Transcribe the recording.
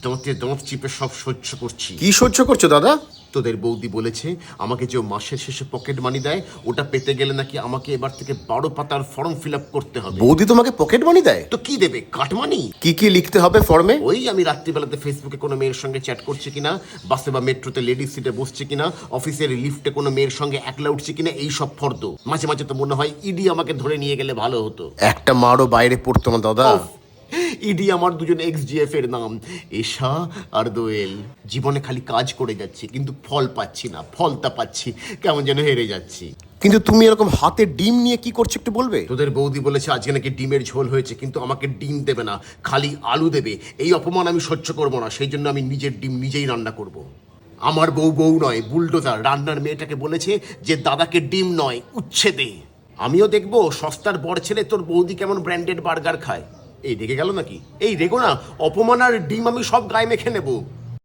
দাঁতে দাঁত চিপে সব সহ্য করছি। কি সহ্য করছো দাদা? তোদের বৌদি বলেছে আমাকে যে মাসের শেষে পকেট মানি দেয়, ওটা পেতে গেলে নাকি আমাকে এবার থেকে 12 পাতার ফর্ম ফিল আপ করতে হবে। বৌদি তোমাকে পকেট মানি দেয়? তো কি দেবে, কাটমানি? কি কি লিখতে হবে ফর্মে? ওই আমি রাত্রিবেলাতে ফেসবুকে কোনো মেয়ের সঙ্গে চ্যাট করছি কিনা, বাসে বা মেট্রোতে লেডিস সিটে বসছে কিনা, অফিসের লিফটে কোনো মেয়ের সঙ্গে একলা উঠছে কিনা, এই সব ফর্দ। মাঝে মাঝে তো মনে হয় ইডি আমাকে ধরে নিয়ে গেলে ভালো হতো। একটা মারও বাইরে পড়তো না দাদা। ইডি আমার দুজন XGF এর নাম, এশা আর দোয়েল। জীবনে খালি কাজ করে যাচ্ছি কিন্তু ফল পাচ্ছি না, ফলটা পাচ্ছি, কেমন যেন হেরে যাচ্ছি। কিন্তু তুমি এরকম হাতে ডিম নিয়ে কি করছো একটু বলবে? তোদের বৌদি বলেছে আজকে নাকি ডিমের ঝোল হয়েছে, কিন্তু আমাকে ডিম দেবে না, খালি আলু দেবে। এই অপমান আমি সহ্য করবো না, সেই জন্য আমি নিজের ডিম নিজেই রান্না করব। আমার বউ নয়, বুলডোজার রান্নার মেয়েটাকে বলেছে যে দাদাকে ডিম নয় উচ্ছে দে। আমিও দেখবো সস্তার বড় ছেলে তোর বৌদি কেমন ব্র্যান্ডেড বার্গার খায়। এই রেগে গেল নাকি? এই রেগো না, অপমান আর ডিম আমি সব গায়ে মেখে নেবো।